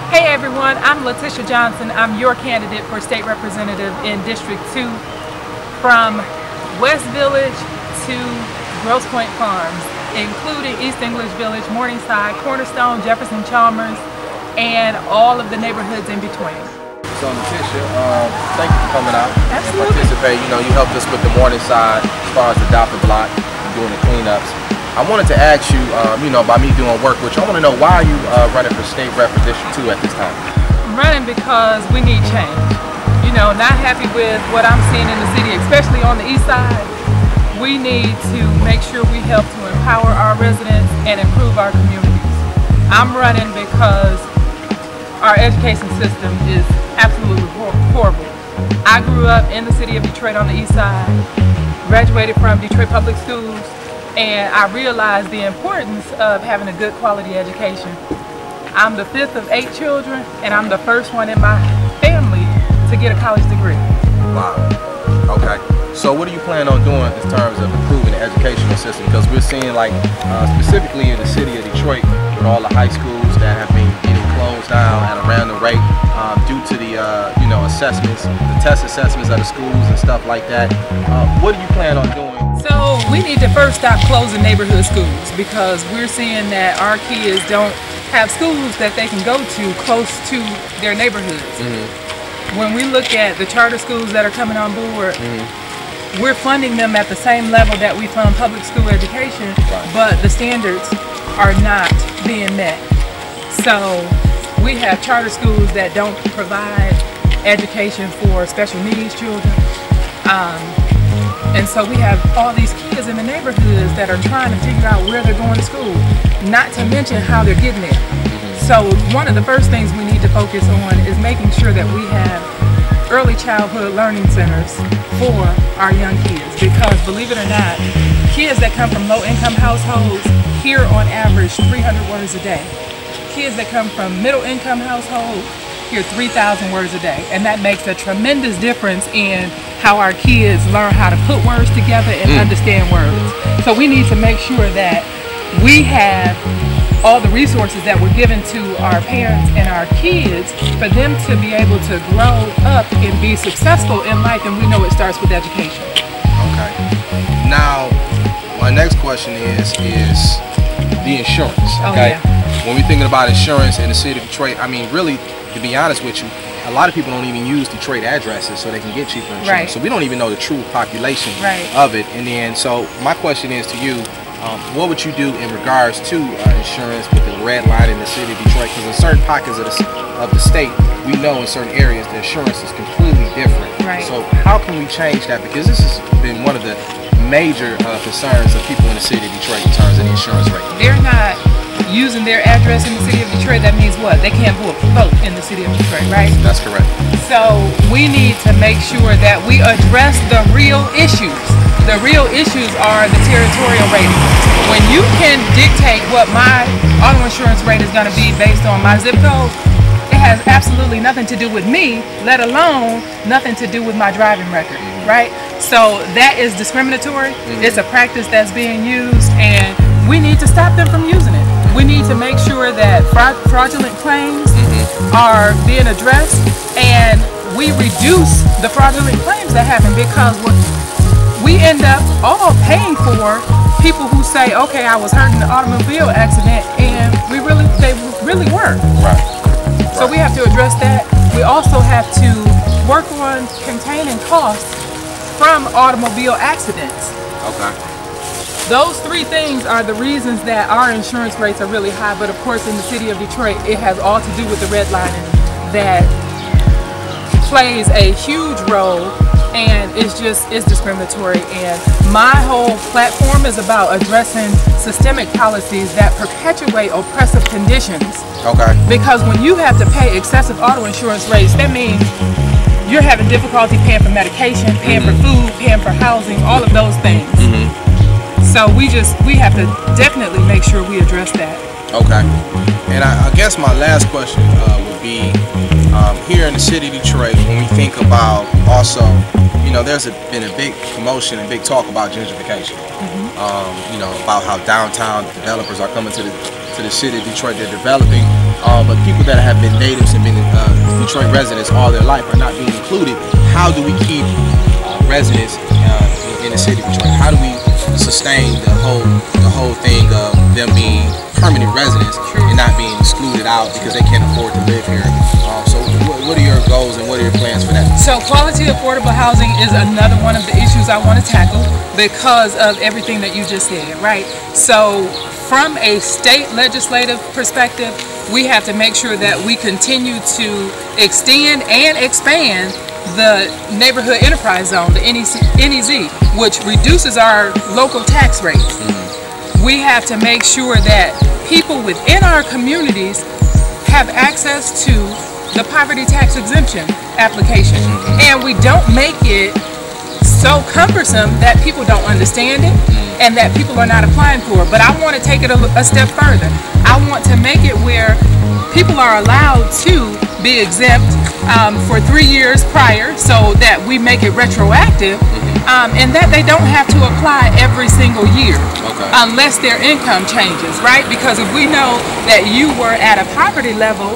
Hey everyone, I'm Latisha Johnson. I'm your candidate for state representative in District 2 from West Village to Grosse Pointe Farms, including East English Village, Morningside, Cornerstone, Jefferson Chalmers, and all of the neighborhoods in between. So Latisha, thank you for coming out Absolutely. and participating. You know, you helped us with the Morningside as far as the Dopper block and doing the cleanups. I wanted to ask you, by me doing work with you, I want to know why you running for state rep for District 2 at this time. I'm running because we need change. You know, not happy with what I'm seeing in the city, especially on the east side. We need to make sure we help to empower our residents and improve our communities. I'm running because our education system is absolutely horrible. I grew up in the city of Detroit on the east side, graduated from Detroit Public Schools, and I realized the importance of having a good quality education. I'm the 5th of 8 children, and I'm the first one in my family to get a college degree. Wow. Okay. So what do you plan on doing in terms of improving the educational system? Because we're seeing, like, specifically in the city of Detroit, with all the high schools that have been getting closed down at a random rate due to the assessments, the test assessments of the schools and stuff like that. What do you plan on doing? So we need to first stop closing neighborhood schools, because we're seeing that our kids don't have schools that they can go to close to their neighborhoods. When we look at the charter schools that are coming on board, we're funding them at the same level that we fund public school education, but the standards are not being met. So we have charter schools that don't provide education for special needs children. And so we have all these kids in the neighborhoods that are trying to figure out where they're going to school, not to mention how they're getting there. So one of the first things we need to focus on is making sure that we have early childhood learning centers for our young kids, because believe it or not, kids that come from low-income households hear on average 300 words a day. Kids that come from middle-income households hear 3,000 words a day, and that makes a tremendous difference in how our kids learn how to put words together and understand words. So we need to make sure that we have all the resources that we're given to our parents and our kids for them to be able to grow up and be successful in life, and we know it starts with education. Okay. Now, my next question is the insurance. Okay. When we're thinking about insurance in the city of Detroit, I mean, really, to be honest with you, a lot of people don't even use Detroit addresses so they can get cheaper insurance. So we don't even know the true population of it. And then, so my question is to you, what would you do in regards to insurance with the red line in the city of Detroit? Because in certain pockets of the state, we know in certain areas the insurance is completely different. So how can we change that? Because this has been one of the major concerns of people in the city of Detroit in terms of the insurance rate. They're not using their address in the city of Detroit. That means what? They can't vote in the city of Detroit, right? That's correct. So we need to make sure that we address the real issues. The real issues are the territorial rating. When you can dictate what my auto insurance rate is going to be based on my zip code, it has absolutely nothing to do with me, let alone nothing to do with my driving record, right? So that is discriminatory. It's a practice that's being used, and we need to stop them from using it. We need to make sure that fraudulent claims are being addressed, and we reduce the fraudulent claims that happen, because we end up all paying for people who say, okay, I was hurt in an automobile accident, and they really weren't. So we have to address that. We also have to work on containing costs from automobile accidents. Those 3 things are the reasons that our insurance rates are really high. But of course, in the city of Detroit, it has all to do with the redlining that plays a huge role, and it's discriminatory. And my whole platform is about addressing systemic policies that perpetuate oppressive conditions. Because when you have to pay excessive auto insurance rates, that means you're having difficulty paying for medication, paying for food, paying for housing, all of those things. So we have to definitely make sure we address that. And I guess my last question would be, here in the city of Detroit, when we think about also, there's been a big promotion and big talk about gentrification. About how downtown developers are coming to the city of Detroit. They're developing but people that have been natives and been Detroit residents all their life are not being included. How do we keep residents in the city of Detroit? How do we sustain the whole thing of them being permanent residents and not being excluded out because they can't afford to live here? So what are your goals and what are your plans for that? So quality affordable housing is another one of the issues I want to tackle because of everything that you just said, right? So from a state legislative perspective, we have to make sure that we continue to extend and expand the neighborhood enterprise zone, the NEZ, which reduces our local tax rates. We have to make sure that people within our communities have access to the poverty tax exemption application. And we don't make it so cumbersome that people don't understand it and that people are not applying for it. But I want to take it a step further. I want to make it where people are allowed to be exempt for 3 years prior, so that we make it retroactive, and that they don't have to apply every single year unless their income changes, right? Because if we know that you were at a poverty level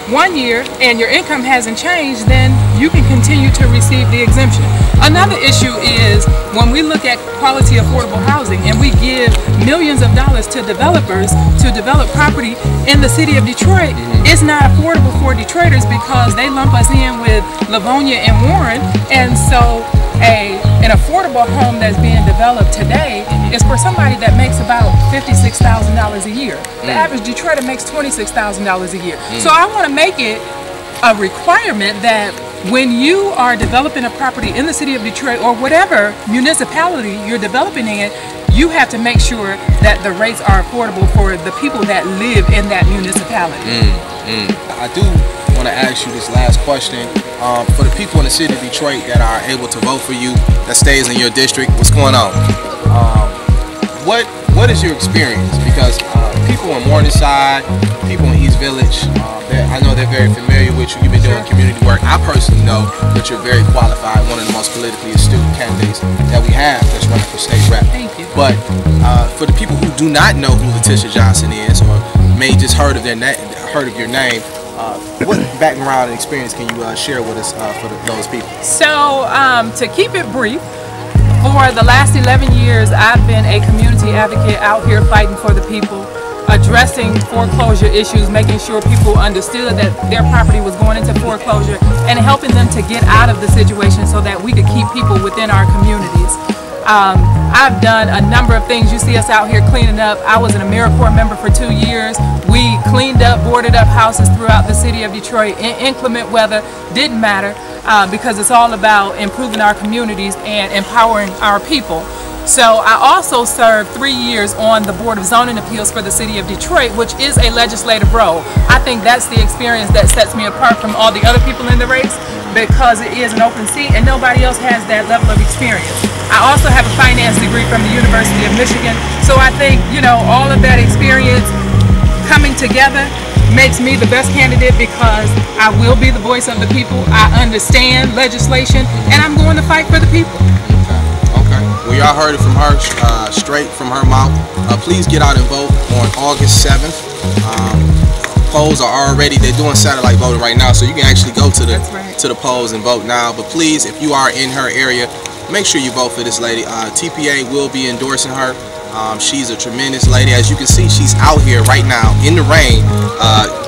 1 year and your income hasn't changed, then you can continue to receive the exemption. Another issue is when we look at quality affordable housing and we give millions of dollars to developers to develop property in the city of Detroit, it's not affordable for Detroiters because they lump us in with Livonia and Warren. And so an affordable home that's being developed today is for somebody that makes about $56,000 a year. The average Detroiter makes $26,000 a year. So I want to make it a requirement that when you are developing a property in the city of Detroit or whatever municipality you're developing in, you have to make sure that the rates are affordable for the people that live in that municipality. I do want to ask you this last question. For the people in the city of Detroit that are able to vote for you, that stays in your district, what's going on? What is your experience? Because people in Morningside, people in East Village, I know they're very familiar with you. You've been doing community work. I personally know that you're very qualified, one of the most politically astute candidates that we have that's running for state rep. Thank you. But for the people who do not know who Latisha Johnson is, or may just heard of your name, what background and experience can you share with us for those people? So to keep it brief, for the last 11 years, I've been a community advocate out here fighting for the people, addressing foreclosure issues, making sure people understood that their property was going into foreclosure, and helping them to get out of the situation so that we could keep people within our communities. I've done a number of things. You see us out here cleaning up. I was an AmeriCorps member for 2 years. We cleaned up, boarded up houses throughout the city of Detroit in inclement weather. Didn't matter because it's all about improving our communities and empowering our people. So I also served 3 years on the Board of Zoning Appeals for the city of Detroit, which is a legislative role. I think that's the experience that sets me apart from all the other people in the race, because it is an open seat and nobody else has that level of experience. I also have a finance degree from the University of Michigan, so I think, you know, all of that experience coming together makes me the best candidate because I will be the voice of the people. I understand legislation and I'm going to fight for the people. Okay. Well, y'all heard it from her, straight from her mouth. Please get out and vote on August 7th. Polls are already, they're doing satellite voting right now, so you can actually go to the polls and vote now. But please, if you are in her area, make sure you vote for this lady. TPA will be endorsing her. She's a tremendous lady. As you can see, she's out here right now in the rain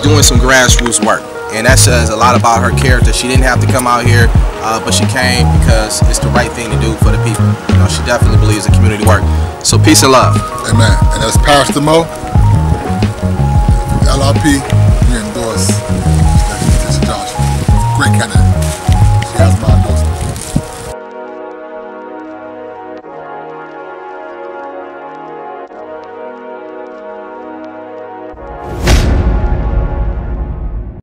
doing some grassroots work. And that says a lot about her character. She didn't have to come out here, but she came because it's the right thing to do for the people. You know, she definitely believes in community work. So peace and love. Amen. And that's Pastor Mo, LRP.